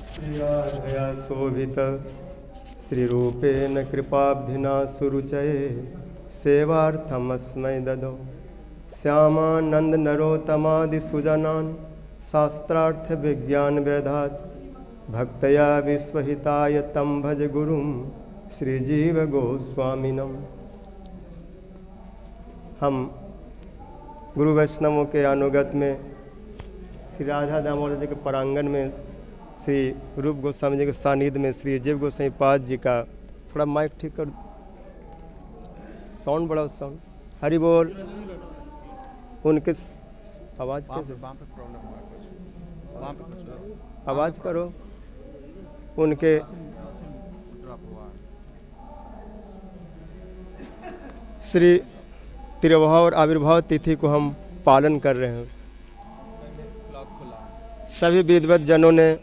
श्रीराधया शोभित श्रीरूपेण कृपाब्धिना सुरुचये सेवार्थमस्मै ददौ श्यामानन्दनरोत्तमादिसुजनान् शास्त्रार्थविज्ञानवेदात् भक्तया विश्वहिताय तं भज गुरुं श्रीजीवगोस्वामिनम्। हम गुरु वैष्णवों के अनुगत में श्री राधा दामोदर जी के प्रांगण में श्री रूप गोस्वामी जी के सानिध्य में श्री जीव गोसाई पाद जी का थोड़ा माइक ठीक कर, साउंड बढ़ाओ, साउंड हरि बोल। उनके आवाज़ कैसे आवाज़ करो। उनके श्री तिरुभाव और आविर्भाव तिथि को हम पालन कर रहे हैं। सभी विद्वत जनों ने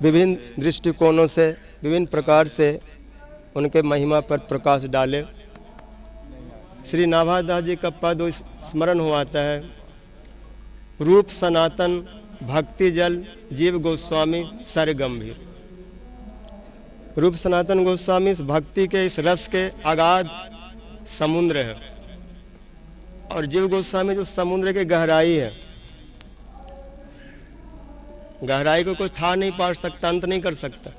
विभिन्न दृष्टिकोणों से विभिन्न प्रकार से उनके महिमा पर प्रकाश डाले। श्री नाभादास जी का पद स्मरण हो आता है, रूप सनातन भक्ति जल जीव गोस्वामी सर गंभीर। रूप सनातन गोस्वामी इस भक्ति के इस रस के अगाध समुद्र है और जीव गोस्वामी जो समुद्र की गहराई है। गहराई को कोई था नहीं पा सकता, अंत नहीं कर सकता।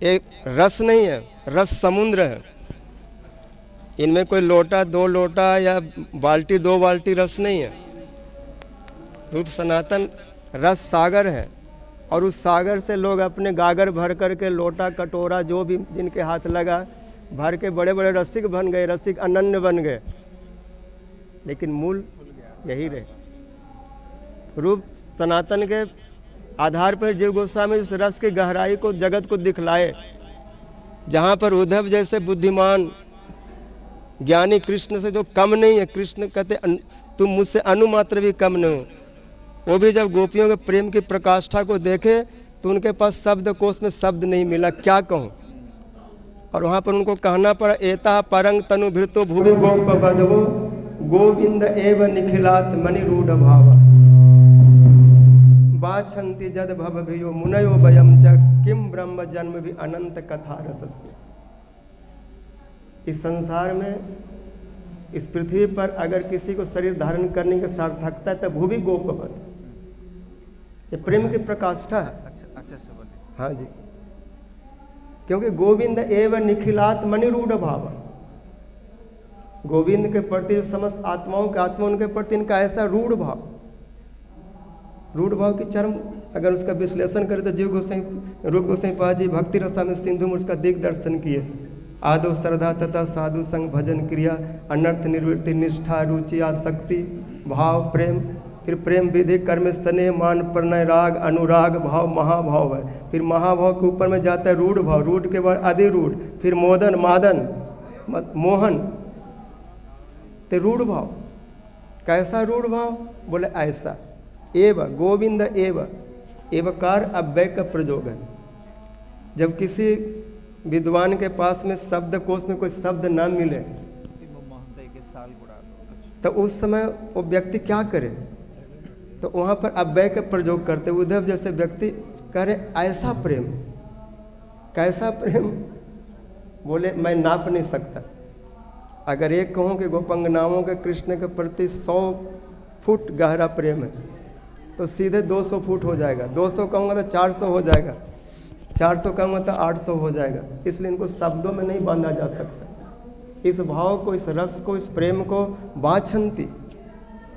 एक रस नहीं है, रस समुद्र है। इनमें कोई लोटा दो लोटा या बाल्टी दो बाल्टी रस नहीं है। रूप सनातन रस सागर है और उस सागर से लोग अपने गागर भर करके लोटा कटोरा जो भी जिनके हाथ लगा भर के बड़े बड़े रसिक बन गए, रसिक अनन्य बन गए, लेकिन मूल यही रहे। रूप सनातन के आधार पर जीव गोस्वामी इस रस की गहराई को जगत को दिखलाए। जहाँ पर उद्धव जैसे बुद्धिमान ज्ञानी कृष्ण से जो कम नहीं है, कृष्ण कहते तुम मुझसे अनुमात्र भी कम नहीं हो, वो भी जब गोपियों के प्रेम की प्रकाष्ठा को देखे तो उनके पास शब्द कोश में शब्द नहीं मिला, क्या कहूँ। और वहाँ पर उनको कहना पड़ा, एता परंग तनु भृतो भूवि गोप बधवो गोविंद एव निखिलात मणिरूढ़ भाव बाछन्ति जद भवभियो मुनयो वयम च किम ब्रह्म जन्म भी अनंत कथा रसस्य। इस संसार में, इस पृथ्वी पर अगर किसी को शरीर धारण करने की सार्थकता है तो भूवि गोपवध, ये प्रेम की प्रकाष्ठा है। अच्छा से बोले। हाँ जी, क्योंकि गोविंद एव निखिलात मणिरूढ़ भाव, गोविंद के प्रति समस्त आत्माओं के आत्मा उनके प्रति इनका ऐसा रूढ़ भाव, रूढ़ भाव की चरम अगर उसका विश्लेषण करें तो जीव गोसाई रूप गोसाई पाद जी भक्ति रसा में सिंधु में उसका दिग्दर्शन किए। आदो श्रद्धा तथा साधु संग भजन क्रिया अनर्थ निर्वृत्ति निष्ठा रुचि आसक्ति भाव प्रेम, फिर प्रेम विधि कर्म स्नेह मान प्रणय राग अनुराग भाव महाभाव है। फिर महाभाव के ऊपर में जाता है रूढ़ भाव, रूढ़ के बाद अधिरूढ़, फिर मोदन मादन मोहन। तो रूढ़ भाव कैसा रूढ़ भाव, बोले ऐसा एव गोविंद एव, एवकार अव्यय का प्रयोग है। जब किसी विद्वान के पास में शब्द कोश में कोई शब्द ना मिले तो उस समय वो व्यक्ति क्या करे, तो वहाँ पर अव्यय का प्रयोग करते। उद्धव जैसे व्यक्ति कह रहे ऐसा प्रेम, कैसा प्रेम, बोले मैं नाप नहीं सकता। अगर एक कहूँ कि गोपंगनाओं के कृष्ण के प्रति 100 फुट गहरा प्रेम है तो सीधे 200 फुट हो जाएगा। 200 कहूँगा तो 400 हो जाएगा, 400 कहूँगा तो 800 हो जाएगा। इसलिए इनको शब्दों में नहीं बांधा जा सकता। इस भाव को, इस रस को, इस प्रेम को बाछन्ति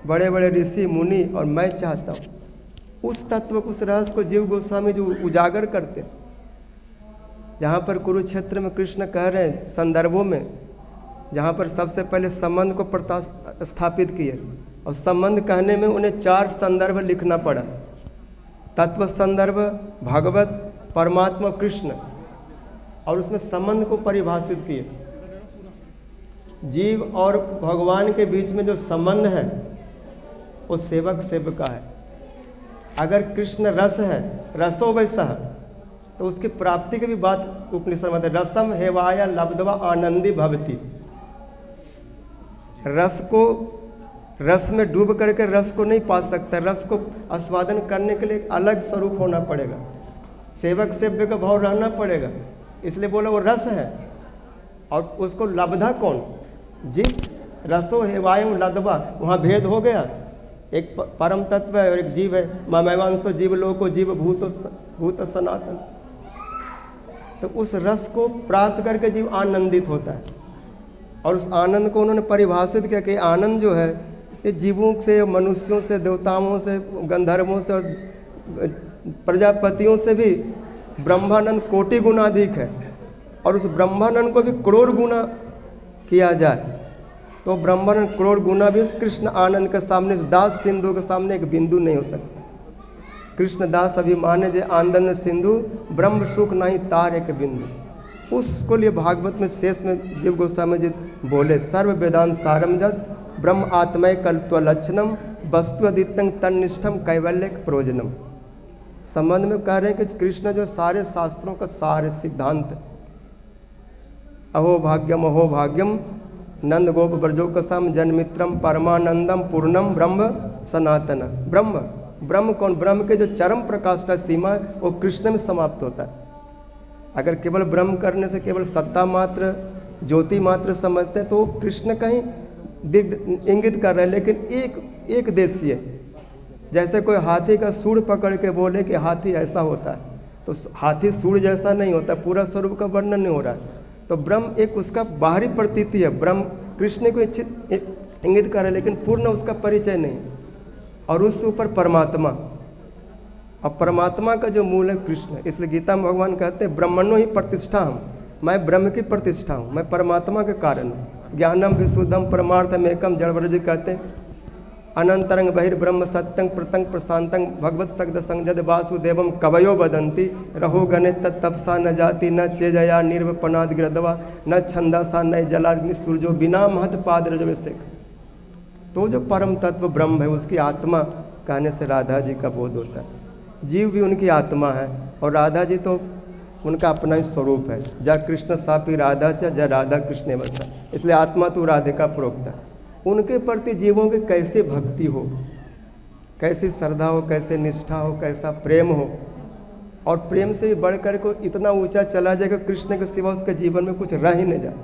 बड़े बड़े ऋषि मुनि, और मैं चाहता हूँ उस तत्व को, उस रहस्य को जीव गोस्वामी जो उजागर करते। जहाँ पर कुरुक्षेत्र में कृष्ण कह रहे हैं संदर्भों में, जहाँ पर सबसे पहले संबंध को स्थापित किए, और संबंध कहने में उन्हें 4 संदर्भ लिखना पड़ा। तत्व संदर्भ, भगवत, परमात्मा, कृष्ण, और उसमें संबंध को परिभाषित किए। जीव और भगवान के बीच में जो संबंध है वो सेवक सेवका है। अगर कृष्ण रस है, रसो वैसा है, तो उसकी प्राप्ति की भी बात उपनिषद में है। रसम हेवाया लब्धवा आनंदी भवती, रस को रस में डूब करके रस को नहीं पा सकता। रस को आस्वादन करने के लिए एक अलग स्वरूप होना पड़ेगा, सेवक सेव्य का भाव रहना पड़ेगा। इसलिए बोला वो रस है, और उसको लब्धा कौन? जीव। रसो हेवायम लदवा, वहाँ भेद हो गया। एक परम तत्व है और एक जीव है। ममैवांसो जीव लोको जीव भूत सनातन। तो उस रस को प्राप्त करके जीव आनंदित होता है, और उस आनंद को उन्होंने परिभाषित किया कि आनंद जो है ये जीवों से, मनुष्यों से, देवताओं से, गंधर्वों से और प्रजापतियों से भी ब्रह्मानंद कोटि गुना अधिक है। और उस ब्रह्मानंद को भी करोड़ गुना किया जाए तो ब्रह्मानंद करोड़ गुना भी इस कृष्ण आनंद के सामने, इस दास सिंधु के सामने एक बिंदु नहीं हो सकता। कृष्ण दास अभिमाने जे आनंद सिंधु, ब्रह्म सुख नहीं तार एक बिंदु। उसको लिए भागवत में शेष में जीव गोस्वामी जी बोले, सर्व वेदांत सारम जद ब्रह्म आत्मय कल्पत्व लक्षणम वस्तु अदित्यं तन्निष्ठम कैवल्य प्रयोजनम। संबंध में कह रहे हैं कि कृष्ण जो सारे शास्त्रों का सारे सिद्धांत, अहो भाग्यम नंद गोप ब्रजोकसम जन्मित्रम परमानंदम पूर्णम ब्रह्म सनातन। ब्रह्म कौन? ब्रह्म के जो चरम प्रकाश का सीमा है वो कृष्ण में समाप्त होता है। अगर केवल ब्रह्म करने से केवल सत्ता मात्र, ज्योति मात्र समझते हैं तो वो कृष्ण कहीं इंगित कर रहे हैं, लेकिन एक देशीय। जैसे कोई हाथी का सूंड पकड़ के बोले कि हाथी ऐसा होता है, तो हाथी सूंड जैसा नहीं होता, पूरा स्वरूप का वर्णन नहीं हो रहा है। तो ब्रह्म एक उसका बाहरी प्रतीति है, ब्रह्म कृष्ण को इंगित कर रहा है, लेकिन पूर्ण उसका परिचय नहीं। और उससे ऊपर परमात्मा, अब परमात्मा का जो मूल है कृष्ण। इसलिए गीता में भगवान कहते हैं ब्रह्मणो ही प्रतिष्ठा हम, मैं ब्रह्म की प्रतिष्ठा हूँ, मैं परमात्मा के कारण हूँ। ज्ञानम विशुद्धम परमार्थम एकम, जड़वर्ज कहते हैं अनंतरंग बहिर्ब्रह्म सत्यं प्रतंग प्रशांतं भगवत सगद संजद वासुदेवम कवयो वदंती रहो गणे तत्तपसा न जाति न चेजया निर्वपनाद ग्रदवा न छंदासा न जलाग्नि सूर्यो बिना महत पाद रजवेशेख। तो जो परम तत्व ब्रह्म है उसकी आत्मा कहने से राधा जी का बोध होता है। जीव भी उनकी आत्मा है और राधा जी तो उनका अपना ही स्वरूप है। जा कृष्ण सापी राधा च जा राधा कृष्ण वसा, इसलिए आत्मा तो राधिका प्रोक्ता। उनके प्रति जीवों की कैसे भक्ति हो, कैसी श्रद्धा हो, कैसे निष्ठा हो, कैसा प्रेम हो, और प्रेम से भी बढ़कर को इतना ऊंचा चला जाएगा कृष्ण के सिवा उसके जीवन में कुछ रह ही नहीं जाए।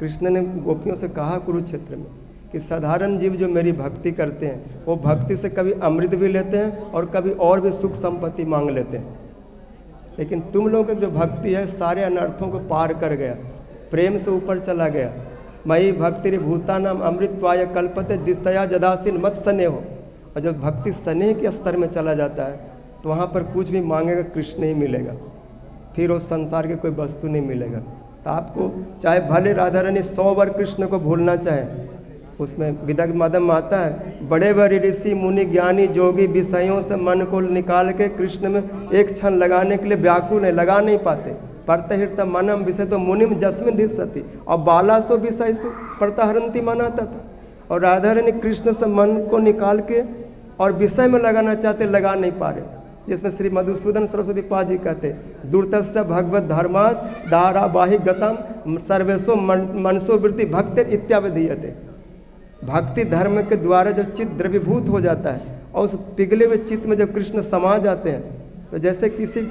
कृष्ण ने गोपियों से कहा कुरुक्षेत्र में कि साधारण जीव जो मेरी भक्ति करते हैं वो भक्ति से कभी अमृत भी लेते हैं और कभी और भी सुख संपत्ति मांग लेते हैं, लेकिन तुम लोगों की जो भक्ति है सारे अनर्थों को पार कर गया, प्रेम से ऊपर चला गया। मई भक्ति भूतानाम अमृतवाय कल्पते दितया जदासीन मत स्नेह हो। और जब भक्ति स्नेह के स्तर में चला जाता है तो वहाँ पर कुछ भी मांगेगा कृष्ण ही मिलेगा, फिर उस संसार के कोई वस्तु नहीं मिलेगा। तो आपको चाहे भले राधा रानी 100 बार कृष्ण को भूलना चाहे, उसमें विदग्ध मदम आता है, बड़े बड़े ऋषि मुनि ज्ञानी जोगी विषयों से मन को निकाल के कृष्ण में एक क्षण लगाने के लिए व्याकुल है, लगा नहीं पाते। परतहित मनम विषय तो मुनिम जस्मिन धित सती और बालासो विषय सु परतहरंती मना तथा। और राधा रानी कृष्ण से मन को निकाल के और विषय में लगाना चाहते, लगा नहीं पा रहे। जिसमें श्री मधुसूदन सरस्वती पाद जी कहते दूरतस्य भगवत धर्मात् धारावाहि गतम सर्वेशो मनसो वृत्ति भक्त इत्यावधीयते। भक्ति धर्म के द्वारा जब चित्त द्रवीभूत हो जाता है और उस पिघले हुए चित्त में जब कृष्ण समा जाते हैं, तो जैसे किसी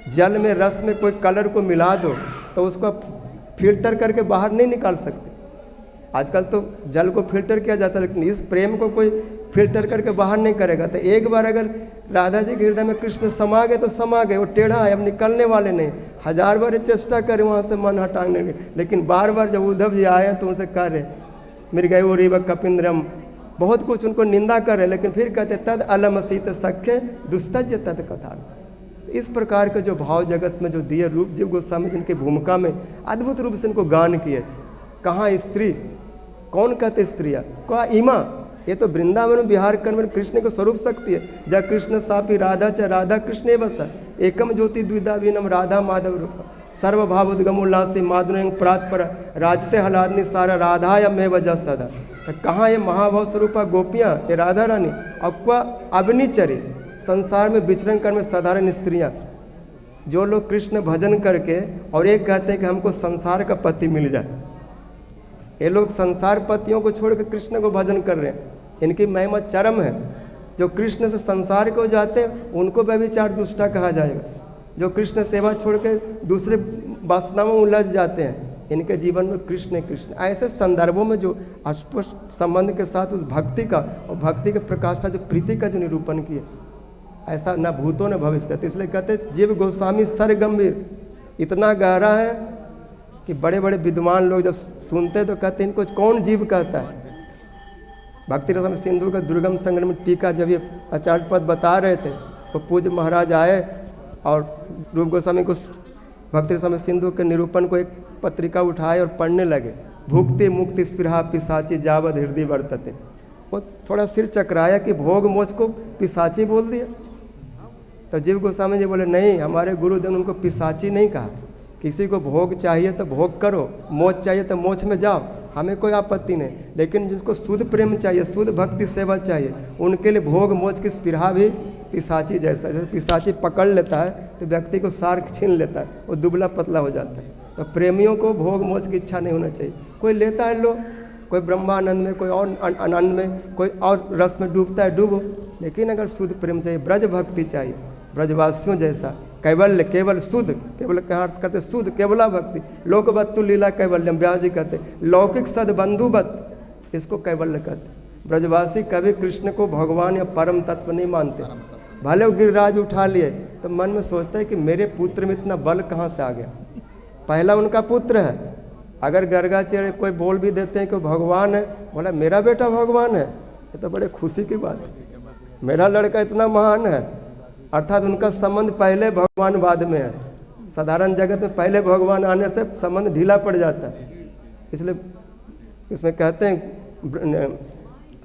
जल में रस में कोई कलर को मिला दो तो उसको फिल्टर करके बाहर नहीं निकाल सकते। आजकल तो जल को फिल्टर किया जाता है, लेकिन इस प्रेम को कोई फिल्टर करके बाहर नहीं करेगा। तो एक बार अगर राधा जी के हृदय में कृष्ण समा गए तो समा गए, वो टेढ़ा है, अब निकलने वाले नहीं। 1000 बार चेष्टा करें वहाँ से मन हटाने की, लेकिन बार बार जब उद्धव जी आए तो उनसे कह रहे मृगय वो रिव कपिंद्रम, बहुत कुछ उनको निंदा करे, लेकिन फिर कहते तद अलम सीत सख्य दुस्तज तद कथा। इस प्रकार के जो भाव जगत में जो दिए रूप जीव गोस्वामी जिनकी भूमिका में अद्भुत रूप से इनको गान किए। कहाँ स्त्री, कौन कहते स्त्रियाँ, कहा इमा, ये तो वृंदावन में विहार करने में कृष्ण को स्वरूप शक्ति है। जा कृष्ण सापी राधा च राधा कृष्ण बस एकम ज्योति द्विधा विनम राधा माधव रूप सर्वभाव उद्गम उल्लासी माधुर्य प्रात पर राजते हलादनी सारा राधा में वजह सदा। तो कहाँ ये महाभाव स्वरूपा गोपियाँ, ये राधा रानी, अक्वा अग्निचरी संसार में विचरण कर में साधारण स्त्रियाँ, जो लोग कृष्ण भजन करके और एक कहते हैं कि हमको संसार का पति मिल जाए। ये लोग संसार पतियों को छोड़ कर कृष्ण को भजन कर रहे हैं। इनकी महिमा चरम है। जो कृष्ण से संसार को जाते हैं उनको व्यभिचार दुष्टा कहा जाएगा। जो कृष्ण सेवा छोड़ के दूसरे वासनाओं में उलझ जाते हैं, इनके जीवन में कृष्ण कृष्ण। ऐसे संदर्भों में जो अस्पष्ट संबंध के साथ उस भक्ति का और भक्ति के प्रकाष्ठा जो प्रीति का जो निरूपण किए, ऐसा न भूतों न भविष्य। इसलिए कहते हैं जीव गोस्वामी सर गंभीर इतना गहरा है कि बड़े बड़े विद्वान लोग जब सुनते तो कहते हैं इनको कौन जीव कहता है। भक्ति रस में सिंधु का दुर्गम संग्रह में टीका जब ये आचार्य पद बता रहे थे, वो पूज्य महाराज आए और रूप गोस्वामी को भक्ति रस में सिंधु के निरूपण को एक पत्रिका उठाए और पढ़ने लगे। भुक्ति मुक्ति स्पृहा पिशाची जावद हृदय वर्तते। वो थोड़ा सिर चकराया कि भोग मोच को पिशाची बोल दिया। तो जीव गोस्वामी जी बोले नहीं, हमारे गुरुदेव ने उनको पिशाची नहीं कहा। किसी को भोग चाहिए तो भोग करो, मोच चाहिए तो मोच में जाओ, हमें कोई आपत्ति नहीं। लेकिन जिनको शुद्ध प्रेम चाहिए, शुद्ध भक्ति सेवा चाहिए, उनके लिए भोग मोच की स्पृहा भी पिशाची जैसा। जैसे पिशाची पकड़ लेता है तो व्यक्ति को सार छीन लेता है, वो दुबला पतला हो जाता है। तो प्रेमियों को भोग मोच की इच्छा नहीं होना चाहिए। कोई लेता है लो, कोई ब्रह्मानंद में, कोई और आनंद में, कोई और रस में डूबता है डूबो। लेकिन अगर शुद्ध प्रेम चाहिए, ब्रज भक्ति चाहिए, ब्रजवासियों जैसा कैवल्य, केवल शुद्ध, केवल कहाँ अर्थ करते शुद्ध केवला भक्ति। लोकवत्तु लीला कैवल्यम, व्यास जी कहते लौकिक सदबंधुवत, इसको कैवल्य कहते। ब्रजवासी कभी कृष्ण को भगवान या परम तत्व नहीं मानते। भले वो गिरिराज उठा लिए तो मन में सोचते हैं कि मेरे पुत्र में इतना बल कहाँ से आ गया। पहला उनका पुत्र है। अगर गर्गाचार्य कोई बोल भी देते हैं कि भगवान है, बोला मेरा बेटा भगवान है, ये तो बड़े खुशी की बात है। मेरा लड़का इतना महान है, अर्थात उनका संबंध पहले भगवान बाद में है। साधारण जगत में पहले भगवान आने से संबंध ढीला पड़ जाता है। इसलिए इसमें कहते हैं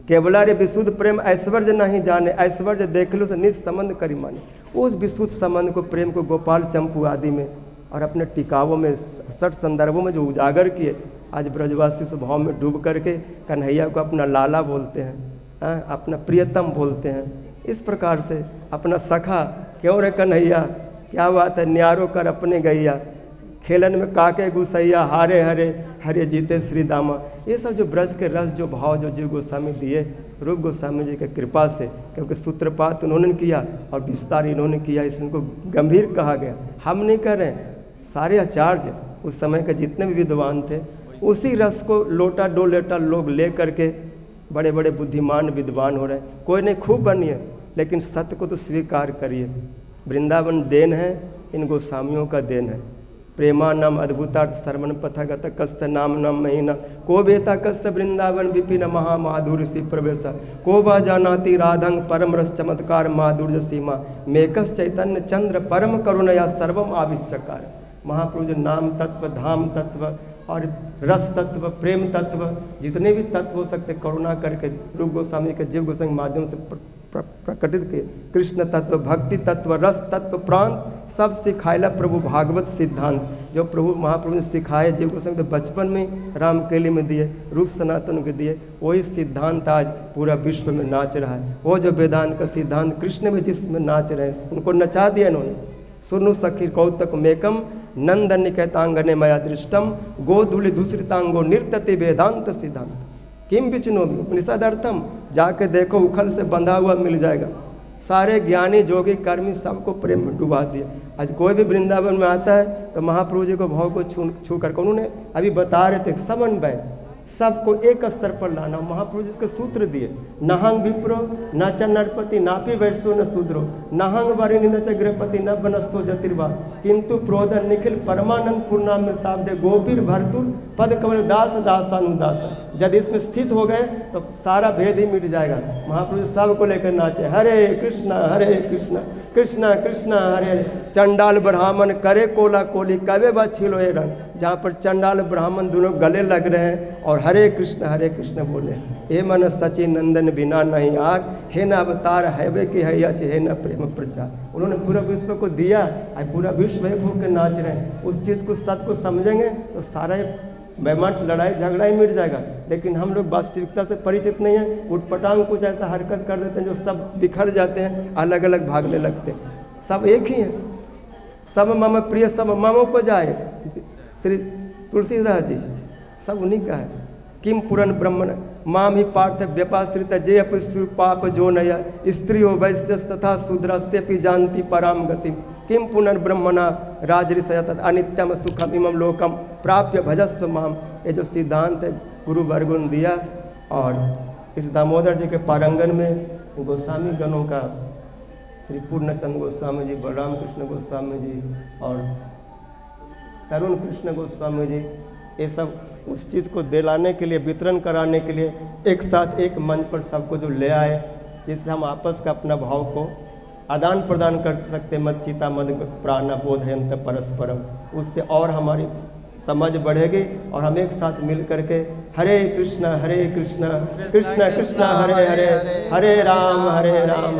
केवलारे विशुद्ध प्रेम ऐश्वर्य नहीं जाने, ऐश्वर्य देख लो से निज संबंध करी माने। उस विशुद्ध संबंध को, प्रेम को गोपाल चंपू आदि में और अपने टिकावों में, सठ संदर्भों में जो उजागर किए, आज ब्रजवासी स्वभाव में डूब करके कन्हैया को अपना लाला बोलते हैं, अपना प्रियतम बोलते हैं। इस प्रकार से अपना सखा, क्यों रे कन्हैया, क्या बात है, न्यारो कर अपने गैया, खेलन में काके गुसैया, हारे हरे हरे जीते श्री दामा। ये सब जो ब्रज के रस, जो भाव जो जीव गोस्वामी दिए रूप गोस्वामी जी की कृपा से, क्योंकि सूत्रपात उन्होंने किया और विस्तार इन्होंने किया, इसलिए इनको गंभीर कहा गया। हम नहीं कर रहे, सारे आचार्य उस समय के जितने भी विद्वान थे उसी रस को लोटा दो लोटा लोग ले करके बड़े बड़े बुद्धिमान विद्वान हो रहे हैं। कोई नहीं खूब बनिए, लेकिन सत्य को तो स्वीकार करिए। वृंदावन देन है, इन गोस्वामियों का देन है। प्रेमा नाम अद्भुतार्थ सर्वन पथगत कस्य नाम नाम महीना को बेता कस्य वृंदावन विपिन महामाधुर्य सी प्रवेश को बा जानाति राधंग परम रस चमत्कार माधुर्य सीमा मेकस चैतन्य चंद्र परम करुणया सर्वम आविष्चकार। महाप्रभु जो नाम तत्व, धाम तत्व और रस तत्व, प्रेम तत्व, जितने भी तत्व हो सकते करुणा करके रूप गोस्वामी के जीव गोस्वामी के माध्यम से प्रकटित किए। कृष्ण तत्व, भक्ति तत्व, रस तत्व, प्रांत सब सिखाएला प्रभु भागवत सिद्धांत, जो प्रभु महाप्रभु ने सिखाए जीव गोस्वामी तो बचपन में रामकेली में दिए, रूप सनातन को दिए। वही सिद्धांत आज पूरा विश्व में नाच रहा है। वो जो वेदांत का सिद्धांत कृष्ण में जिसमें नाच रहे हैं, उनको नचा दिया इन्होंने। सुनु सखी कौतक मेकम नंद निकेतांगने मया दृष्टम गोधूलि दूसरितांगो नृत्यति वेदांत सिद्धांत किम विचिनोमि उपनिषदर्थम। जाके देखो, उखल से बंधा हुआ मिल जाएगा। सारे ज्ञानी जोगी कर्मी सबको प्रेम में डुबा दिया। आज कोई भी वृंदावन में आता है तो महाप्रभु जी को भाव को छू करके उन्होंने अभी बता रहे थे समन्वय, सबको एक स्तर पर लाना। महाप्रभु जी के सूत्र दिए, नहंग विप्रो न च नरपति नापि वैश्यो न शूद्रो नहंग वरिणी न च गृहपति न बनस्तो ज्योतिर्वा किंतु प्रोदन निखिल परमानंद पूर्णामृताब्दे गोपीर भरतुर पद कमल दास दासानुदास। जब इसमें स्थित हो गए तो सारा भेद ही मिट जाएगा। महाप्रभु सबको लेकर नाचे, हरे कृष्णा कृष्णा कृष्णा हरे हरे। चंडाल ब्राह्मण करे कोला कोली कवे बा छिलो ए रंग। जहाँ पर चंडाल ब्राह्मण दोनों गले लग रहे हैं और हरे कृष्ण बोले। हे मन सची नंदन बिना नहीं आर, हे न अवतार हैवे की हैया हे न प्रेम प्रचार। उन्होंने पूरा विश्व को दिया, आज पूरा विश्व एक होकर नाच रहे हैं। उस चीज़ को सत्य को समझेंगे तो सारा बैमाट लड़ाई झगड़ा ही मिट जाएगा। लेकिन हम लोग वास्तविकता से परिचित नहीं हैं, उठपटांग कुछ ऐसा हरकत कर देते हैं जो सब बिखर जाते हैं, अलग अलग भागने लगते हैं। सब एक ही हैं, सब मम प्रिय सब मम उपजाए। श्री तुलसीदास जी सब उन्हीं का है। किम पुरन ब्रह्मण माम ही पार्थ व्यपाश्रित जे अपि पाप जो नय स्त्रियो वैश्यस तथा शूद्रस्तेपि जानती पराम गति किम पुनर्ब्रह्मणा राजऋषयत अनित्यम सुखम इमम लोकम प्राप्य भजस्व माम। ये जो सिद्धांत है गुरु वर्गो ने दिया, और इस दामोदर जी के पारंगन में गोस्वामी गणों का श्री पूर्णचंद्र गोस्वामी जी, बलराम कृष्ण गोस्वामी जी और तरुण कृष्ण गोस्वामी जी, ये सब उस चीज़ को दिलाने के लिए, वितरण कराने के लिए एक साथ एक मंच पर सबको जो ले आए, जिससे हम आपस का अपना भाव को आदान प्रदान कर सकते। मत चिता मद प्राण बोधयंत परस्परम, उससे और हमारी समझ बढ़ेगी और हम एक साथ मिल करके हरे कृष्णा कृष्णा कृष्णा हरे हरे हरे राम राम।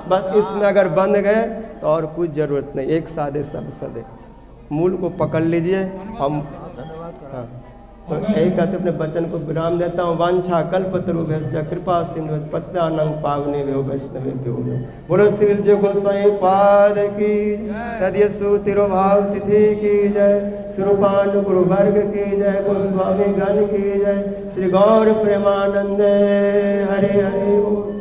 बस इसमें अगर बंध गए तो और कुछ ज़रूरत नहीं, एक सादे सब सदे, मूल को पकड़ लीजिए। हम हाँ, तो यही कहते अपने वचन को विराम देता हूँ। वांछा कल्पतरुभ्यश्च कृपा सिंधु पतितानां पावनेभ्यो वैष्णवेभ्यो नमः। बोलो श्री जो गोसाई पाद की, तदयसु तिरुभाव तिथि की जय, स्वरूपानु गुरु वर्ग की जय, गोस्वामी गण की जय, श्री गौर प्रेमानंद हरे हरे बोल।